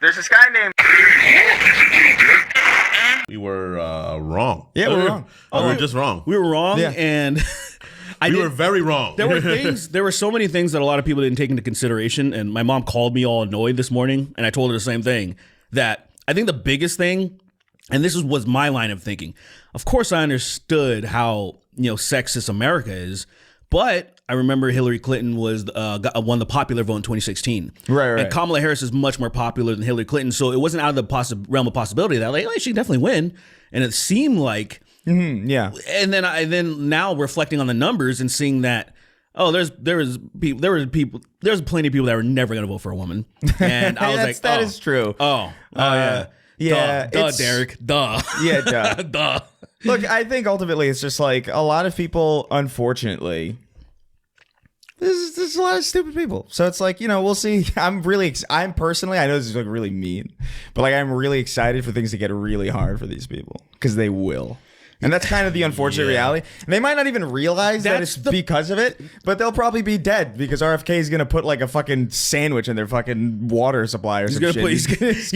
There's this guy named... We were wrong. Yeah, we were wrong. We were just wrong. We were wrong, Yeah. and We were very wrong. There were things. There were so many things that a lot of people didn't take into consideration. And my mom called me all annoyed this morning, and I told her the same thing. That I think the biggest thing, and this was my line of thinking. Of course, I understood how sexist America is, but I remember Hillary Clinton won the popular vote in 2016. Right. And Kamala Harris is much more popular than Hillary Clinton, so it wasn't out of the realm of possibility that she can definitely win. And it seemed like. Yeah. And then now reflecting on the numbers and seeing that, there's plenty of people that were never going to vote for a woman. And I was like, that is true. Yeah. Yeah. Duh, Derrick. Duh. Yeah, duh. Duh. Look, I think ultimately it's just like a lot of people, unfortunately, there's a lot of stupid people. So it's like, we'll see. I'm personally, I know this is like really mean, but like I'm really excited for things to get really hard for these people because they will. And that's kind of the unfortunate reality. And they might not even realize that it's because of it, but they'll probably be dead because RFK is going to put like a fucking sandwich in their fucking water supply or some shit. He's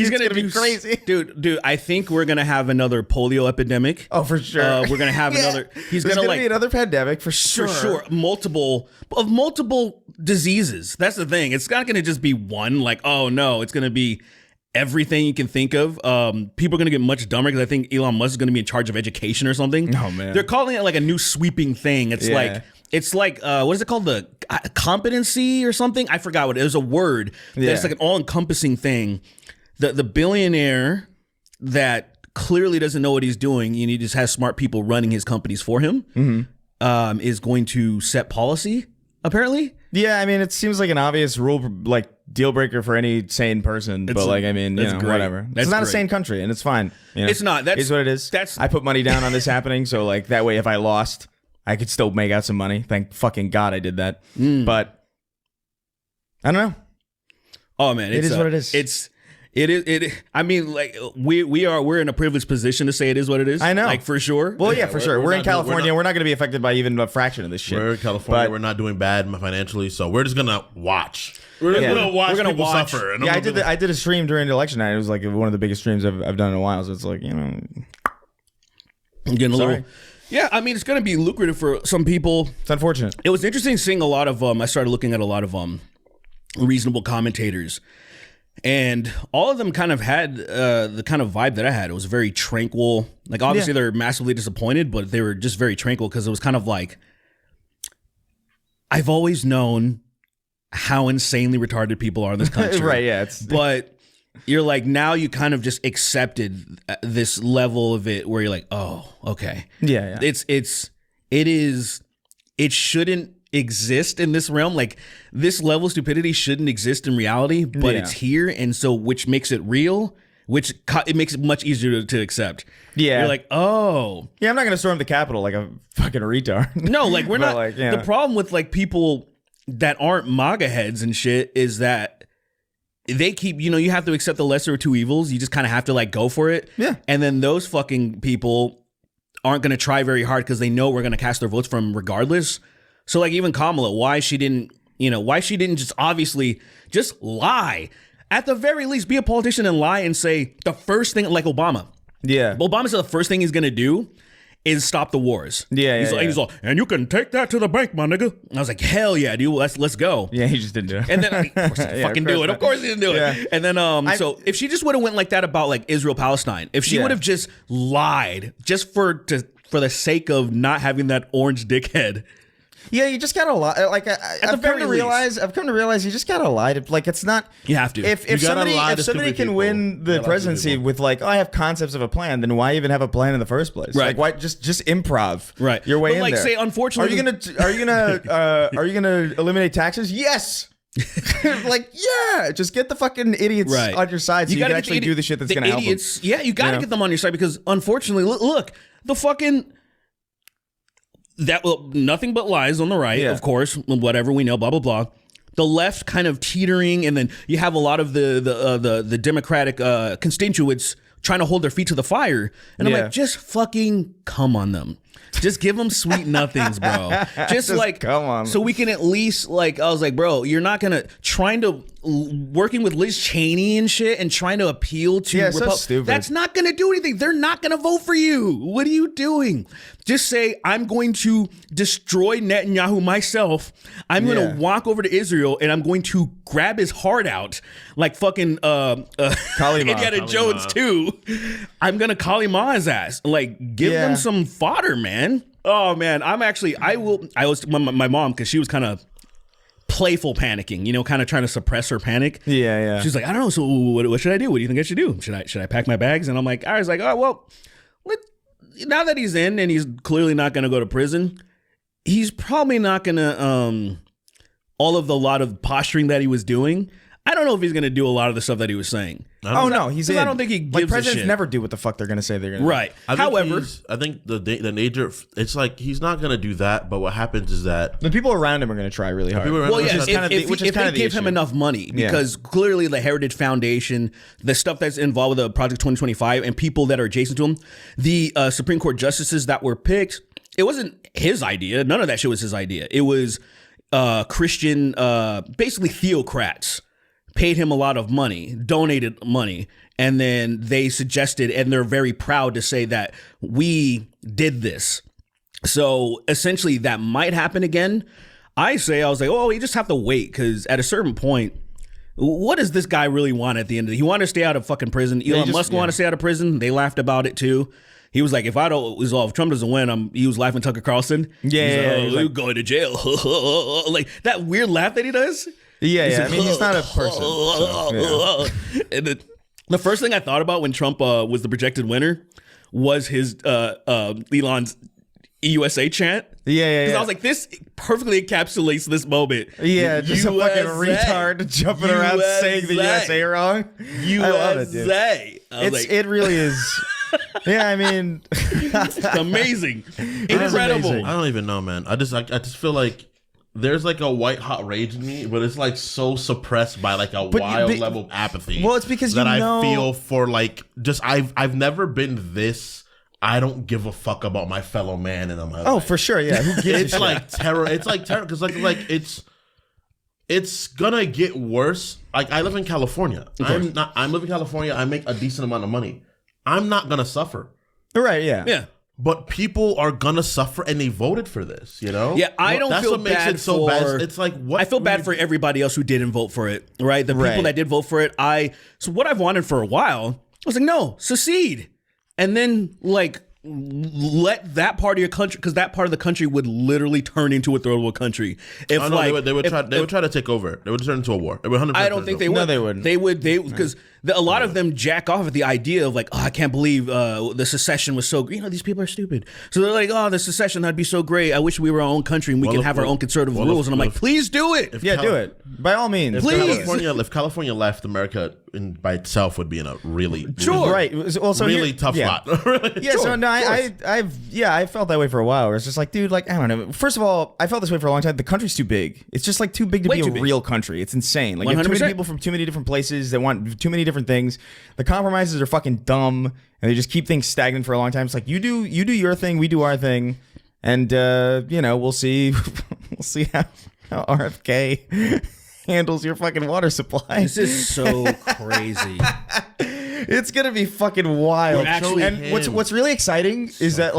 going to be crazy. Dude, I think we're going to have another polio epidemic. Oh, for sure. We're going to have another. There's going to be another pandemic for sure. For sure. Multiple diseases. That's the thing. It's not going to just be one. Like, oh no, it's going to be everything you can think of. People are going to get much dumber because I think Elon Musk is going to be in charge of education or something. Oh man, they're calling it like a new sweeping thing. It's like what is it called? The competency or something? I forgot what it was. A word that's like an all-encompassing thing. The billionaire that clearly doesn't know what he's doing, and he just has smart people running his companies for him, is going to set policy. Apparently, yeah. I mean, it seems like an obvious rule, like deal breaker for any sane person. But like, I mean, whatever. It's not a sane country, and it's fine. It's not. That's what it is. I put money down on this happening, so like that way, if I lost, I could still make out some money. Thank fucking God I did that. But I don't know. Oh man, it is what it is. I mean, like we're in a privileged position to say it is what it is. I know, like for sure. Well, yeah, for sure. We're in California. We're not going to be affected by even a fraction of this shit. We're in California. We're not doing bad financially, so we're just gonna watch. We're gonna watch people suffer. And I did a stream during the election night. It was like one of the biggest streams I've done in a while. So it's like I'm getting a little. Yeah, I mean, it's going to be lucrative for some people. It's unfortunate. It was interesting seeing a lot of I started looking at a lot of reasonable commentators. And all of them kind of had the kind of vibe that I had. It was very tranquil. Like, obviously, they're massively disappointed, but they were just very tranquil because it was kind of like, I've always known how insanely retarded people are in this country. Right, yeah. But you're like, now you kind of just accepted this level of it where you're like, oh, okay. Yeah. It shouldn't exist in this realm. Like, this level of stupidity shouldn't exist in reality, but it's here, and so which makes it real, it makes it much easier to accept. Yeah, you're like, oh yeah, I'm not gonna storm the Capitol like a fucking retard. No, like we're not. Like, The problem with like people that aren't MAGA heads and shit is that they keep, you have to accept the lesser of two evils. You just kind of have to like go for it. Yeah, and then those fucking people aren't gonna try very hard because they know we're gonna cast their votes for them regardless. So like even Kamala, why she didn't just obviously just lie. At the very least, be a politician and lie and say the first thing, like Obama. Yeah. Obama said the first thing he's going to do is stop the wars. Yeah, He's like, and you can take that to the bank, my nigga. And I was like, hell yeah, dude, let's go. Yeah, he just didn't do it. And then, of course he didn't fucking do it. Of course he didn't do it. And then, so if she just would have went like that about like Israel-Palestine, if she would have just lied just for the sake of not having that orange dickhead. Yeah, you just gotta lie. Like I've come to realize you just gotta lie. Like it's not. You have to. If somebody can win the presidency with like, I have concepts of a plan, then why even have a plan in the first place? Right. Like why just improv? Right. Your way in like, there. Say unfortunately, are you gonna eliminate taxes? Yes. Like just get the fucking idiots on your side so you can actually do the shit that's gonna help them. Yeah, you gotta get them on your side because unfortunately, look, the fucking. Nothing but lies on the right, of course, whatever we know, blah, blah, blah. The left kind of teetering, and then you have a lot of the Democratic constituents trying to hold their feet to the fire. And I'm like, just fucking come on them. Just give them sweet nothings, bro. Just like, come on. So we can at least like, I was like, bro, you're not gonna working with Liz Cheney and shit and trying to appeal to so stupid. That's not gonna do anything. They're not gonna vote for you. What are you doing? Just say, I'm going to destroy Netanyahu myself. I'm gonna walk over to Israel and I'm going to grab his heart out like fucking Indiana Jones too. I'm gonna Kalima his ass. Like, give them some fodder, man. Oh man, I was my mom, because she was kind of playful panicking, kind of trying to suppress her panic. Yeah. She's like, I don't know. So what should I do? What do you think I should do? Should I pack my bags? And I was like, oh, well, now that he's in and he's clearly not going to go to prison, he's probably not going to, all of the lot of posturing that he was doing. I don't know if he's going to do a lot of the stuff that he was saying. Oh no, he's in. I don't think he gives presidents a shit. never do what the fuck they're going to say they're going to do. Right. However, I think the nature, it's like he's not going to do that. But what happens is that the people around him are going to try really hard. Well, yeah, if they give him enough money, because clearly the Heritage Foundation, the stuff that's involved with the Project 2025, and people that are adjacent to him, the Supreme Court justices that were picked, it wasn't his idea. None of that shit was his idea. It was Christian, basically theocrats. Paid him a lot of money, donated money, and then they suggested, and they're very proud to say that we did this. So essentially that might happen again. I was like, oh, you just have to wait, because at a certain point, what does this guy really want at the end of it? He wanted to stay out of fucking prison. Elon Musk wanted to stay out of prison. They laughed about it too. He was like, if Trump doesn't win, he was laughing Tucker Carlson. We're going to jail. Like that weird laugh that he does. Yeah. I mean, he's not a person. So, and the first thing I thought about when Trump was the projected winner was his Elon's EUSA chant. Yeah. Because I was like, this perfectly encapsulates this moment. Yeah, just USA, a fucking retard jumping around saying the USA wrong. USA. I love it, dude. It really is. Yeah, I mean, it's amazing, incredible. I don't even know, man. I just feel like there's like a white hot rage in me, but it's like so suppressed by like a wild level of apathy. Well, it's because that I feel for like just I've never been this. I don't give a fuck about my fellow man, and I'm like, oh, for sure, yeah. Who gives it's like terror. It's like terror because like it's gonna get worse. Like I live in California. I'm living in California. I make a decent amount of money. I'm not gonna suffer. Right? Yeah. Yeah. But people are gonna suffer, and they voted for this. Yeah, I don't feel bad it so bad. It's like what I feel bad for everybody else who didn't vote for it. Right, the people that did vote for it. So what I've wanted for a while, I was like, no, secede, and then like let that part of your country, because that part of the country would literally turn into a third world country. If they would try to take over. They would turn into a war. I don't think they would. No, they wouldn't. They would because a lot of them jack off at the idea of like, oh, I can't believe the secession was so. These people are stupid. So they're like, oh, the secession, that'd be so great. I wish we were our own country and we can have our own conservative rules. And I'm like, please do it. Do it by all means. Please. If California left, America by itself would be in a really right. Well, so really tough spot. So no, I felt that way for a while. It's just like, dude, like I don't know. First of all, I felt this way for a long time. The country's too big. It's just like too big to be a real country. It's insane. Like you have too many people from too many different places that want too many different things. The compromises are fucking dumb, and they just keep things stagnant for a long time. It's like you do your thing, we do our thing, and we'll see how RFK handles your fucking water supply. This is so crazy. It's gonna be fucking wild. And what's really exciting is that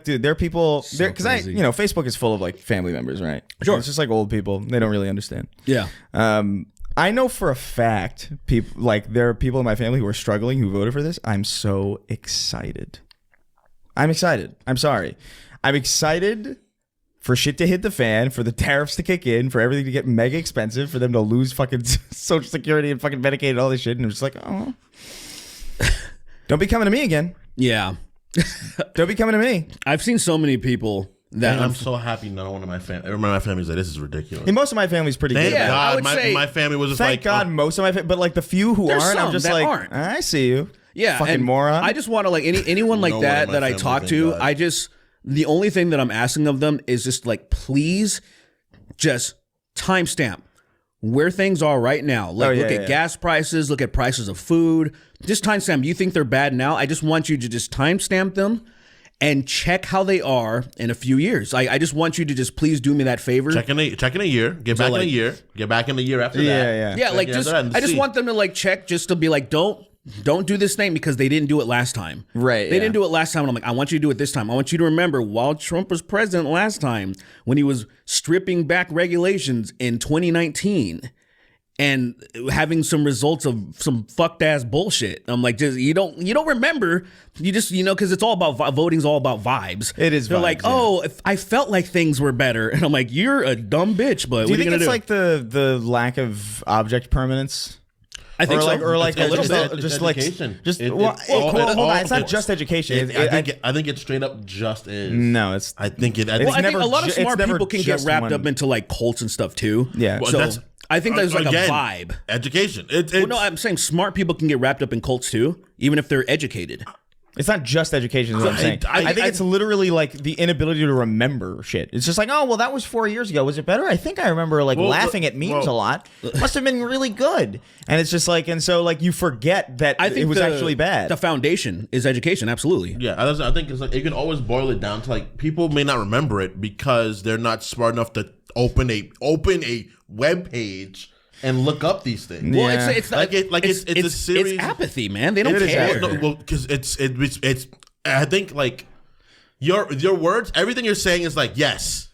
dude, there are people there because Facebook is full of like family members, right? Sure. It's just like old people. They don't really understand. Yeah. I know for a fact there are people in my family who are struggling who voted for this. I'm so excited. I'm sorry. I'm excited for shit to hit the fan, for the tariffs to kick in, for everything to get mega expensive, for them to lose fucking Social Security and fucking Medicaid and all this shit. And I'm just like, oh, don't be coming to me again. Yeah. Don't be coming to me. I've seen so many people that I'm so happy none one of my family. Everyone in my family's like, this is ridiculous. And most of my family's pretty good. Thank God, I would say, my family was just thank God most of my family, but like the few who aren't, I'm just like, aren't. I see you. Yeah, fucking moron. I just want to like anyone like that I talk to. The only thing that I'm asking of them is just like, please, just timestamp where things are right now. Like, look at gas prices, look at prices of food. Just timestamp. You think they're bad now? I just want you to just timestamp them and check how they are in a few years. I just want you to just please do me that favor. Check in a year. Get back in a year. Get back in the year after that. Yeah, like I just want them to like check just to be like, don't do this thing because they didn't do it last time. Right. They didn't do it last time. And I'm like, I want you to do it this time. I want you to remember while Trump was president last time, when he was stripping back regulations in 2019 and having some results of some fucked ass bullshit. I'm like, just you don't remember. You just, because it's all about voting's all about vibes. It is. They're vibes, like, oh, if I felt like things were better. And I'm like, you're a dumb bitch, but do you what are you think gonna it's do? like the lack of object permanence? I think or like It's a little just bit, just education. Hold on, it's not just education. I think it straight up just is. No, it's. I think it. I think a lot of it's smart never people can get just wrapped one. up into like cults and stuff too. Yeah. Well, So I think there's like again, a vibe. Education. Well, no, I'm saying smart people can get wrapped up in cults too, even if they're educated. It's not just education, is what I'm saying. I think it's literally like the inability to remember shit. It's just like, oh, well, that was 4 years ago. Was it better? I think I remember like laughing at memes a lot. Must have been really good. And it's just like, and so like you forget that it was actually bad. The foundation is education, absolutely. Yeah, I think it's like you can always boil it down to like people may not remember it because they're not smart enough to open a web page and look up these things. Well, it's a series. It's apathy, man. They don't care. Well, because it's. I think like your words, everything you're saying is like yes,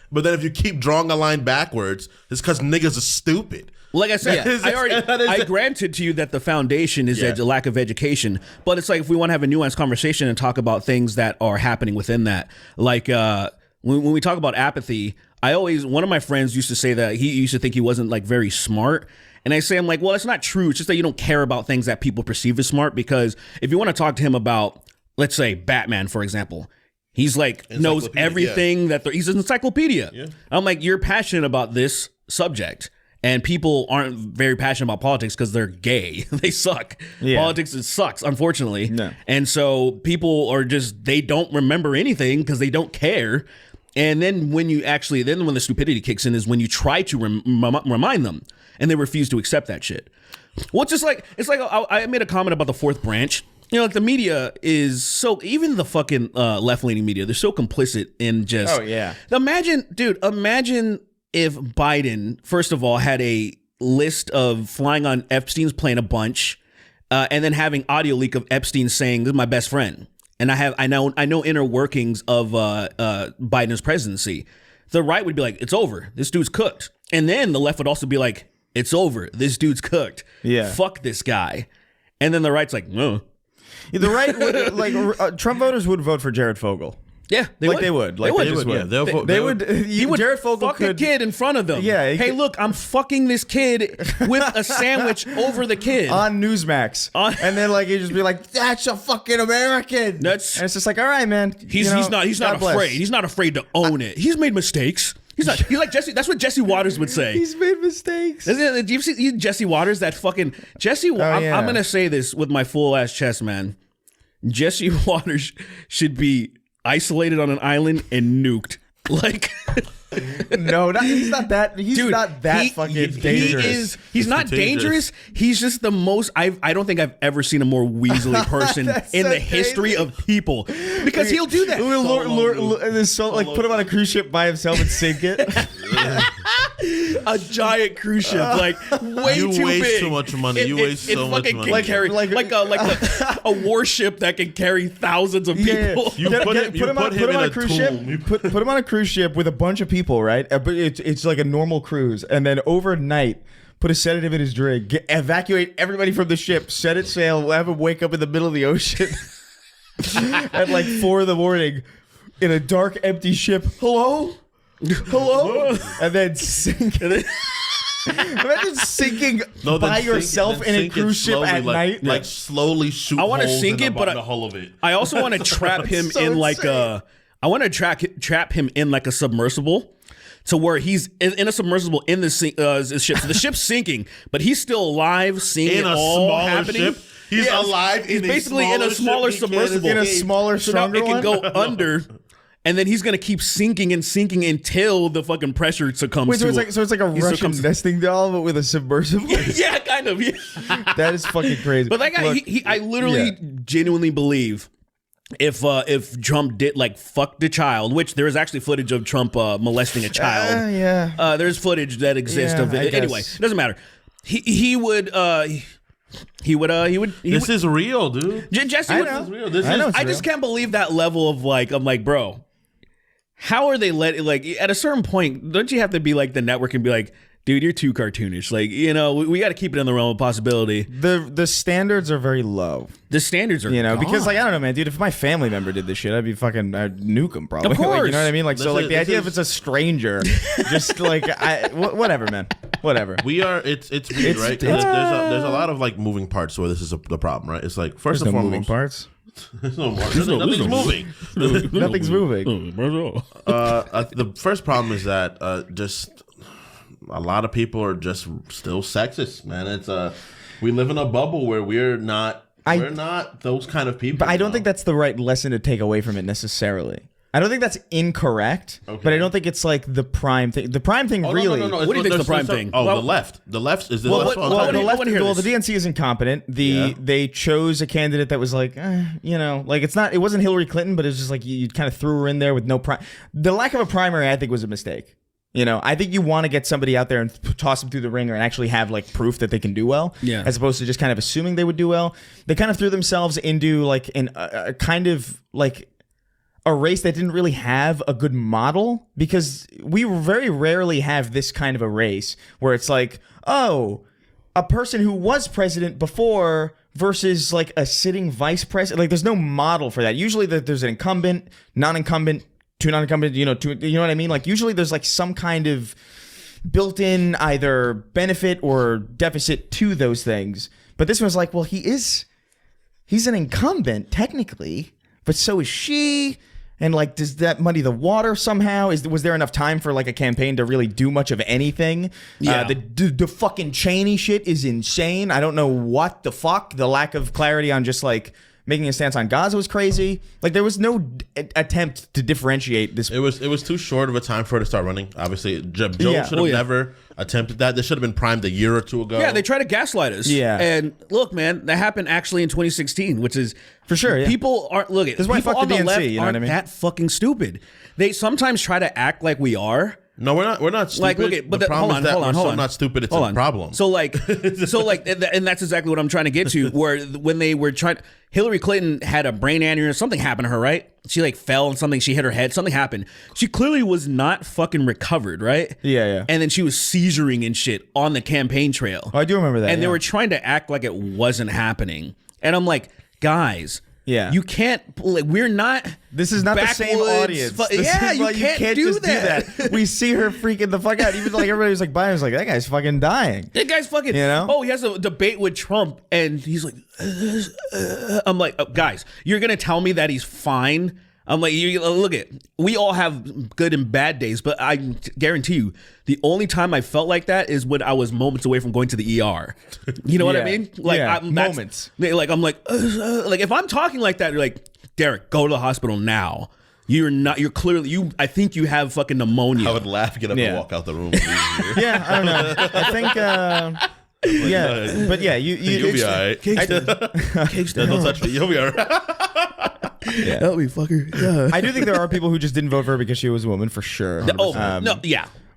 but then if you keep drawing a line backwards, it's because niggas are stupid. Like I said, I granted to you that the foundation is a lack of education, but it's like if we want to have a nuanced conversation and talk about things that are happening within that, like when we talk about apathy. One of my friends used to say that he used to think he wasn't like very smart. And I say, I'm like, well, it's not true. It's just that you don't care about things that people perceive as smart, because if you want to talk to him about, let's say Batman, for example, he's like knows everything he's an encyclopedia. Yeah. I'm like, you're passionate about this subject. And people aren't very passionate about politics because they're gay. They suck. Yeah. Politics sucks, unfortunately. No. And so people are they don't remember anything because they don't care. And then when the stupidity kicks in is when you try to remind them, and they refuse to accept that shit. Well, it's like I made a comment about the fourth branch. Like the media is even the fucking left-leaning media, they're so complicit in just. Oh yeah. Imagine if Biden, first of all, had a list of flying on Epstein's plane a bunch, and then having audio leak of Epstein saying, "This is my best friend." And I know inner workings of Biden's presidency. The right would be like, it's over. This dude's cooked. And then the left would also be like, it's over. This dude's cooked. Yeah. Fuck this guy. And then the right's like, no. The right would Trump voters would vote for Jared Fogle. Yeah, they would. They would. He would Jared Fogle fuck a kid in front of them. Yeah. Hey, look, I'm fucking this kid with a sandwich over the kid on Newsmax, and then he'd just be like, "That's a fucking American." And it's just like, all right, man. He's not afraid. He's not afraid to own it. He's made mistakes. He's like Jesse. That's what Jesse Waters would say. He's made mistakes. Do you see Jesse Waters? That fucking Jesse. I'm gonna say this with my full ass chest, man. Jesse Waters should be isolated on an island and nuked. No, he's not that. He's not that fucking dangerous. He's not dangerous. He's just the most. I don't think I've ever seen a more weaselly person in the history of people, because he'll do that. Put him on a cruise ship by himself and sink it. A giant cruise ship, way too big. You waste too much money. You waste so much money. Like a warship that can carry thousands of people. Yeah. Put him on a cruise ship. Put him on a cruise ship with a bunch of people, right? But it's like a normal cruise, and then overnight, put a sedative in his drink, evacuate everybody from the ship, set it sail, have him wake up in the middle of the ocean at 4 a.m. in a dark, empty ship. Hello, and then sink. Imagine sinking by yourself in a cruise ship at night, slowly shoot. I want to sink it, but the hull of it. I also want to trap him in I want to trap him in a submersible, to where he's in a submersible in the ship. So the ship's sinking, but he's still alive, seeing it all happening. Ship? He's alive. He's basically in a smaller submersible, in a smaller, stronger one. It can go under. And then he's gonna keep sinking until the fucking pressure succumbs. Wait, so it's like a Russian nesting doll, but with a submersible. Yeah, kind of. Yeah. That is fucking crazy. But that guy, I literally genuinely believe if Trump did like fuck the child, which there is actually footage of Trump molesting a child. There's footage that exists of it. Anyway, it doesn't matter. He would. This is real, dude. Jesse, This is real. I just can't believe that level of like. I'm like, bro, how are they like at a certain point? Don't you have to be like the network and be like, dude, you're too cartoonish. Like, we got to keep it in the realm of possibility. The standards are very low. The standards are, because like I don't know, man, dude. If my family member did this shit, I'd nuke them probably. Of course, like, you know what I mean. Like, so like the idea if it's a stranger, just like whatever, man, whatever. It's weird, right? There's a lot of like moving parts where this is the problem, right? It's like first and foremost, moving parts. Nothing's moving. Nothing's moving. The first problem is that just a lot of people are just still sexist, man. It's we live in a bubble where we're not those kind of people. But I don't think that's the right lesson to take away from it necessarily. I don't think that's incorrect, but I don't think it's like the prime thing. The prime thing really. No. What do you think is the prime thing? Oh, the left. The left is the left. The DNC is incompetent. They chose a candidate that was like, like it's not. It wasn't Hillary Clinton, but it's just like you kind of threw her in there with no prime. The lack of a primary, I think, was a mistake. I think you want to get somebody out there and toss them through the ringer and actually have like proof that they can do well, as opposed to just kind of assuming they would do well. They kind of threw themselves into like a kind of like a race that didn't really have a good model, because we very rarely have this kind of a race where it's like, oh, a person who was president before versus like a sitting vice president. Like there's no model for that. Usually there's an incumbent, non-incumbent, two non-incumbent, you know what I mean? Like usually there's like some kind of built-in either benefit or deficit to those things. But this one's like, well, he's an incumbent technically, but so is she. And like, does that muddy the water somehow? Was there enough time for like a campaign to really do much of anything? Yeah. The fucking Cheney shit is insane. I don't know what the fuck. The lack of clarity on just like making a stance on Gaza was crazy. Like there was no attempt to differentiate this. It was too short of a time for her to start running. Obviously, Joe should have never attempted that. This should have been primed a year or two ago. Yeah, they tried to gaslight us. Yeah. And look, man, that happened actually in 2016, which is for sure. Yeah. People aren't This is why people fuck on the the DNC, left you know what I aren't mean? that fucking stupid. They sometimes try to act like we are. No, we're not stupid. Like, look at, but the problem hold is that on, we're hold so on. not stupid. It's a problem. So like, and that's exactly what I'm trying to get to. Where when they were trying, Hillary Clinton had a brain aneurysm. Something happened to her, right? She like fell and something. She hit her head. Something happened. She clearly was not fucking recovered, right? Yeah. And then she was seizuring and shit on the campaign trail. Oh, I do remember that. And they were trying to act like it wasn't happening. And I'm like, guys. Yeah. You can't, like, we're not. This is not the same audience. You can't just do that. We see her freaking the fuck out. Even like everybody was like buying, was like, that guy's fucking dying. That guy's fucking, oh, he has a debate with Trump and he's like, I'm like, oh, guys, you're going to tell me that he's fine? I'm like, look at, we all have good and bad days, but I guarantee you, the only time I felt like that is when I was moments away from going to the ER. You know what I mean? Like moments. Like I'm like if I'm talking like that, you're like, Derrick, go to the hospital now. You're clearly, I think you have fucking pneummonia. I would laugh, get up and walk out the room. Yeah, I don't know. I think, but yeah, you'll be all right. Don't touch me. You'll be all right. Yeah. Help me, fucker. Yeah. I do think there are people who just didn't vote for her because she was a woman, for sure.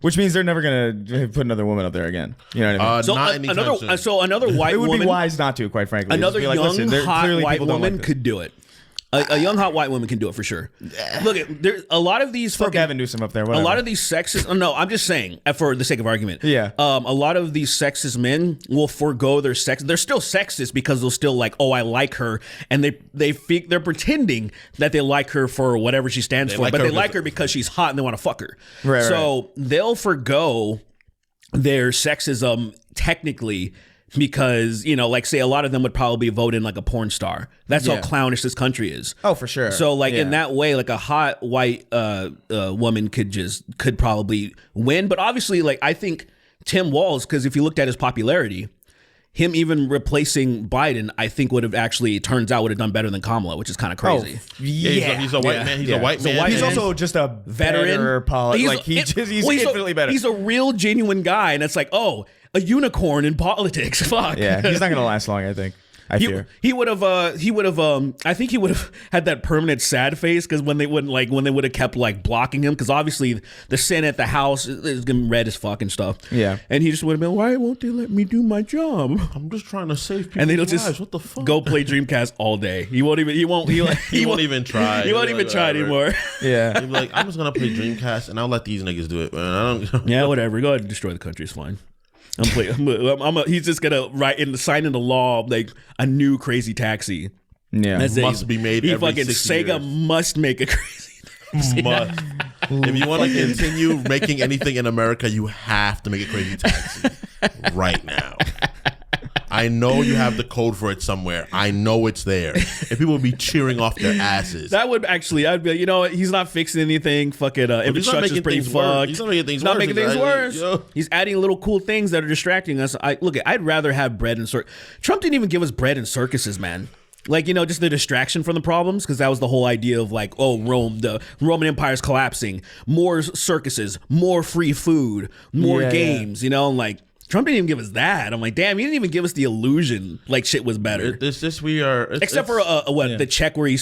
Which means they're never gonna put another woman up there again. You know what I mean? Another white woman. It would be wise not to, quite frankly. Another young, hot white woman like could do it. A young hot white woman can do it for sure. Look, there's a lot of these. Throw Gavin Newsom up there. Whatever. A lot of these sexist. No, I'm just saying for the sake of argument. Yeah. A lot of these sexist men will forego their sex. They're still sexist because they'll still like, oh, I like her, and they're pretending that they like her for whatever she stands for, but they like her because she's hot and they want to fuck her. Right. So they'll forego their sexism technically. Because, like, say a lot of them would probably vote in like a porn star. That's how clownish this country is. Oh, for sure. So, like, in that way, like a hot white woman could probably win. But obviously, like, I think Tim Walz, because if you looked at his popularity, him even replacing Biden, I think would have done better than Kamala, which is kind of crazy. Oh, yeah. He's a white man. He's a white man. He's also just a veteran. He's infinitely better. He's a real, genuine guy. And it's like, oh, a unicorn in politics. Fuck. Yeah, he's not going to last long, I think. I fear. He would have. I think he would have had that permanent sad face because when they would have kept like blocking him, because obviously the Senate, the House is getting red as fuck and stuff. Yeah. And he just would have been, why won't they let me do my job? I'm just trying to save people. And they'll just lives. What the fuck? go play Dreamcast all day. He won't even. He won't even try. He won't even try anymore. Yeah. He'd be like, I'm just gonna play Dreamcast and I'll let these niggas do it. Man, I don't. Yeah, whatever. Go ahead and destroy the country. It's fine. He's just gonna sign into law like a new Crazy Taxi. Yeah. Must be made every fucking 6 Sega years. must make a Crazy Taxi. Must. If you want to continue making anything in America, you have to make a Crazy Taxi right now. I know you have the code for it somewhere. I know it's there. And people would be cheering off their asses. That would actually, I'd be like, you know what? He's not fixing anything. Fucking infrastructure's pretty fucked. He's not making things Not worse. making things worse. Yo. He's adding little cool things that are distracting us. I'd rather have bread and circus. Trump didn't even give us bread and circuses, man. Like, just the distraction from the problems, because that was the whole idea of like, oh, Rome, the Roman Empire's collapsing, more circuses, more free food, more games, like. Trump didn't even give us that. I'm like, damn, he didn't even give us the illusion like shit was better. It's just we are. Except for the check where he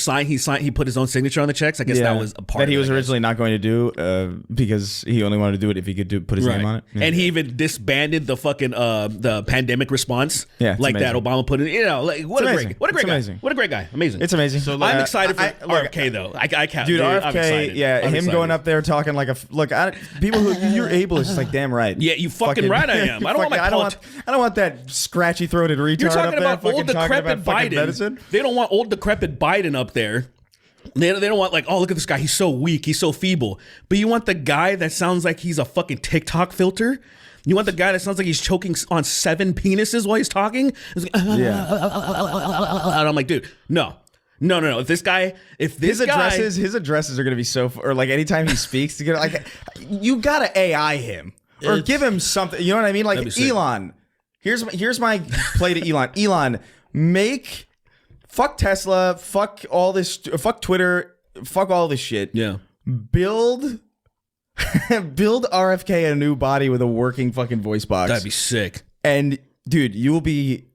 put his own signature on the checks. I guess that was a part that he of it, was originally not going to do because he only wanted to do it if he could put his name on it. Yeah. And he even disbanded the fucking the pandemic response. Yeah, it's like amazing. that Obama put it. Like what a great guy. Amazing. What a great guy. Amazing. It's amazing. So, I'm excited for RFK though. I can't. Dude, I'm RFK, excited. yeah, I'm him excited. going up there talking like people who you're ableist, it's like damn right. Yeah, you fucking right I am. I don't want my I don't want that scratchy throated retard You're talking up there about old decrepit Biden. Medicine. They don't want old decrepit Biden up there. They don't want like, oh, look at this guy. He's so weak. He's so feeble. But you want the guy that sounds like he's a fucking TikTok filter. You want the guy that sounds like he's choking on 7 penises while he's talking. It's like, and I'm like, dude, no. If his addresses are gonna be so, or like anytime he speaks, you gotta AI him or give him something. You know what I mean? Like Elon. Here's my play to Elon. Elon, fuck Tesla, fuck all this, fuck Twitter, fuck all this shit. Yeah. Build RFK a new body with a working fucking voice box. That'd be sick. And dude, you'll be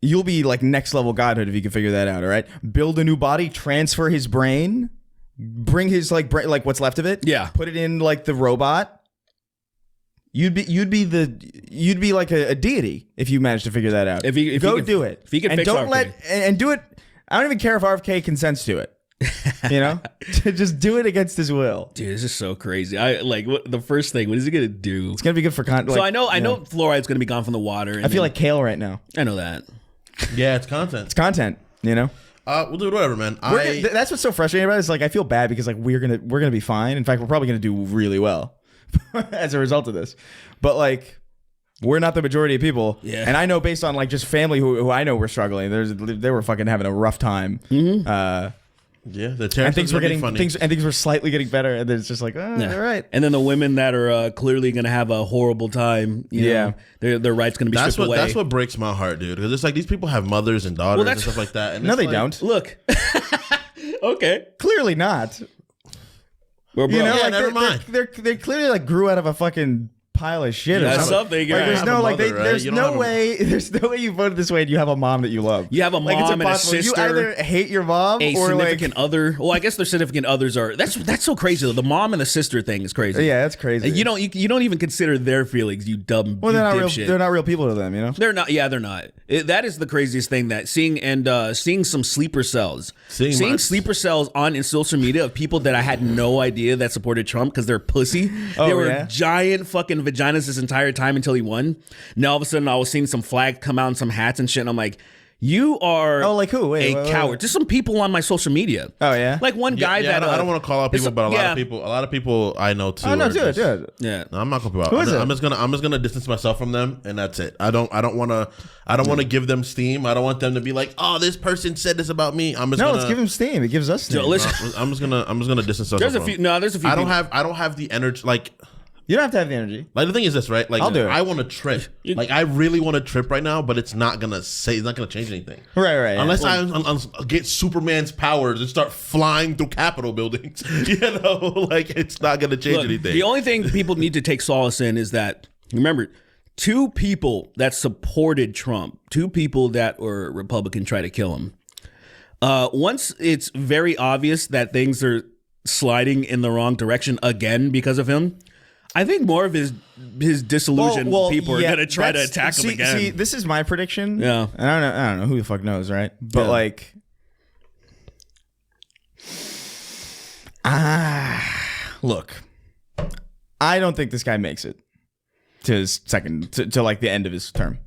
like next level godhood if you can figure that out. All right, build a new body, transfer his brain, bring his like brain, like what's left of it. Yeah. Put it in like the robot. You'd be like a deity if you managed to figure that out. If he could do it. If he could and fix don't RFK. and do it. I don't even care if RFK consents to it. Just do it against his will. Dude, this is so crazy. The first thing. What is he gonna do? It's gonna be good for content. So I know fluoride's gonna be gone from the water. I feel like kale right now. I know that. Yeah, it's content. It's content. We'll do whatever, man. That's what's so frustrating about it. Is like I feel bad because like we're gonna be fine. In fact, we're probably gonna do really well as a result of this. But like we're not the majority of people. Yeah. And I know based on like just family who I know were struggling. They were fucking having a rough time. Mm-hmm. Yeah, the and things were getting funny. things were slightly getting better, and then it's just like, all right. And then the women that are clearly going to have a horrible time, you know, their rights going to be stripped away. That's what breaks my heart, dude. Because it's like these people have mothers and daughters and stuff like that. And No, it's they like, don't. Look, okay, Clearly not. well, bro, never mind. They clearly like grew out of a fucking pile of shit. That's or something. something. Like, Yeah. there's no like mother, right? there's You don't no have a- way there's no way you voted this way and you have a mom that you love. You have a Like, it's mom and a impossible. sister. You either hate your mom a or significant like other. Well, I guess their significant others are. That's so crazy though. The mom and the sister thing is crazy. yeah, that's crazy. You don't even consider their feelings. You dumb. well, they're not real. dipshit. They're not real people to them. They're not. Yeah, they're not. That is the craziest thing. That seeing some sleeper cells, seeing sleeper cells on social media of people that I had no idea that supported Trump because they're pussy. They were giant fucking vaginas this entire time until he won. Now all of a sudden I was seeing some flags come out and some hats and shit, and I'm like, you are like who? Wait, coward. Just some people on my social media. Oh yeah. Like one guy that I don't want to call out people, but a lot yeah. of people I know too. Oh no, are do it. just- Yeah. No, I'm not gonna. Who is it? I'm just gonna distance myself from them, and that's it. I don't want to give them steam. I don't want them to be like, oh, this person said this about me. Let's give him steam. It gives us steam. So, listen, I'm just gonna distance myself. there's a from few. them. No, there's a few. I don't have the energy. Like You don't have to have the energy. the thing is this, right? Like I'll do it. I want to trip. Like I really want to trip right now, but it's not gonna change anything. Right. Unless I get Superman's powers and start flying through Capitol buildings, like it's not gonna change anything. The only thing people need to take solace in is that, remember, two people that supported Trump, two people that were Republican try to kill him. Once it's very obvious that things are sliding in the wrong direction again because of him, I think more of his disillusioned people are gonna try to attack him again. See, this is my prediction. Yeah, and I don't know who the fuck knows, right? But like, look, I don't think this guy makes it to his second to like the end of his term.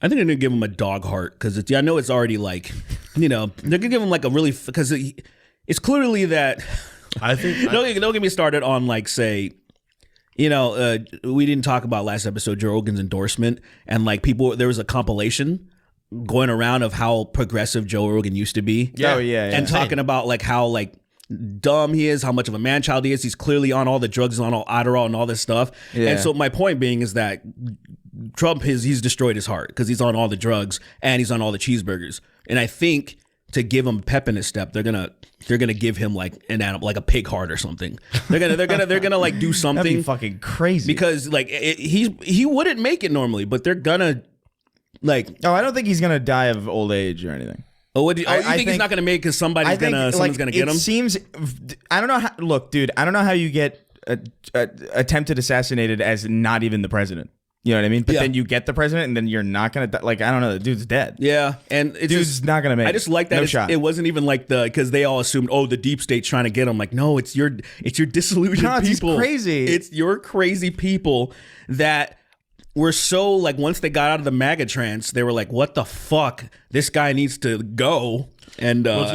I think they're gonna give him a dog heart because I know it's already like, they're gonna give him like a really because it's clearly that. I think don't get me started on like say. We didn't talk about last episode Joe Rogan's endorsement and like there was a compilation going around of how progressive Joe Rogan used to be. Yeah. Oh yeah. And talking about like how like dumb he is, how much of a man-child he is. He's clearly on all the drugs, on all Adderall and all this stuff. Yeah. And so my point being is that Trump he's destroyed his heart because he's on all the drugs and he's on all the cheeseburgers. And I think to give him pep in his step, they're gonna give him like an animal, like a pig heart or something. They're gonna like do something. That'd be fucking crazy. Because like he wouldn't make it normally, but they're gonna like. Oh, I don't think he's gonna die of old age or anything. Oh, you think he's not gonna make it because someone's gonna get him? It seems. I don't know how. Look, dude, I don't know how you get attempted assassinated as not even the president. You know what I mean? But then you get the president, and then you're not gonna like. I don't know. The dude's dead. Yeah, and it's dude's not gonna make. I just like that. No shot. It wasn't even like because they all assumed, the deep state's trying to get him. Like, no, it's your disillusioned people. It's crazy. It's your crazy people that were so like. Once they got out of the MAGA trance, they were like, "What the fuck? This guy needs to go." And that's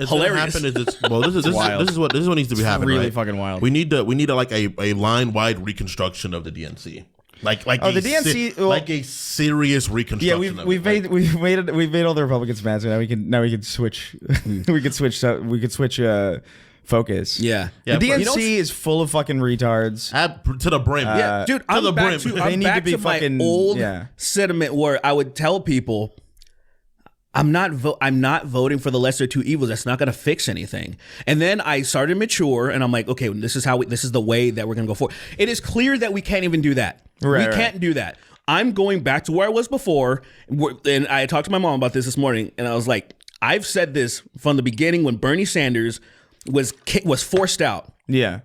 hilarious. This is what needs to be happening. Really right? fucking wild. We need like a line wide reconstruction of the DNC. Like the DNC, like a serious reconstruction. Yeah, we've made all the Republicans mad. So now we can switch. we could switch focus. Yeah. The DNC is full of fucking retards to the brim. Yeah, dude, I'm back to my old sentiment where I would tell people, I'm not voting for the lesser two evils. That's not going to fix anything. And then I started to mature, and I'm like, okay, this is the way that we're going to go forward. It is clear that we can't even do that. We can't do that. I'm going back to where I was before, and I talked to my mom about this morning, and I was like, I've said this from the beginning when Bernie Sanders was forced out. Yeah,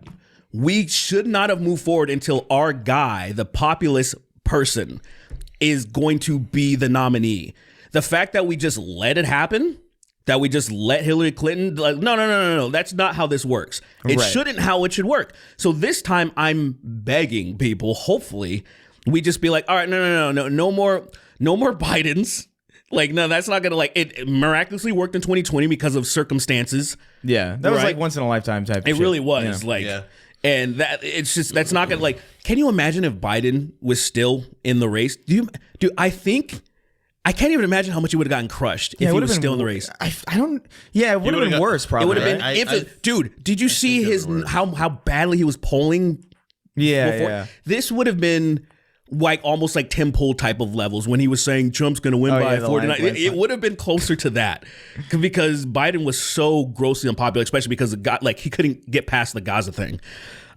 we should not have moved forward until our guy, the populist person, is going to be the nominee. The fact that we just let it happen, that we just let Hillary Clinton, like, no, that's not how this works. It shouldn't how it should work. So this time I'm begging people, hopefully, we just be like, all right, no more Bidens. Like, no, that's not going to, like, it miraculously worked in 2020 because of circumstances. Yeah, that was like once in a lifetime type of shit. It really was, and that it's just, that's not going to, like, can you imagine if Biden was still in the race? I can't even imagine how much he would have gotten crushed if he was still in the race. It would have been worse, probably. It would have been dude. Did you see how badly he was polling? Yeah. This would have been like almost like Tim Pool type of levels when he was saying Trump's going to win by 49. It would have been closer to that because Biden was so grossly unpopular, especially because he couldn't get past the Gaza thing.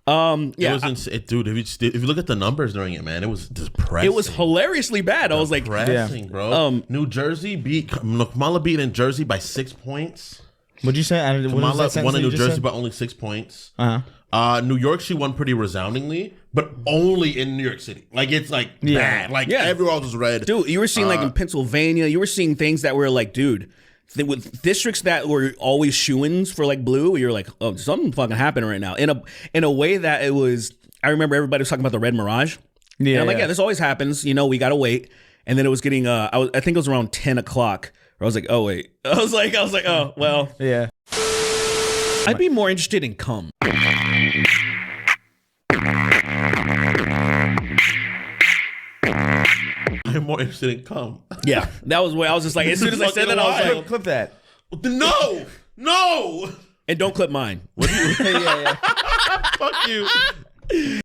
Dude, if you look at the numbers during it, man, it was depressing. It was hilariously bad. I was like, bro. New Jersey Kamala beat in Jersey by 6 points. What'd you say? Kamala won in New Jersey by only 6 points. New York, she won pretty resoundingly, but only in New York City. Like, it's like bad. Like, everywhere else was red. Dude, you were seeing like in Pennsylvania, you were seeing things that were like, dude, with districts that were always shoo-ins for like blue, you're like, oh, something fucking happening right now. In a way that it was, I remember everybody was talking about the red mirage. Yeah. And I'm like, this always happens. We got to wait. And then it was getting, I think it was around 10 o'clock. Where I was like, oh, wait. I was like, oh, well. Yeah. I'd be more interested in cum. I'm more interested in cum. Yeah, that was where I was just like, as soon as I said that, I was like, clip that. No. And don't clip mine. What do you? Fuck you.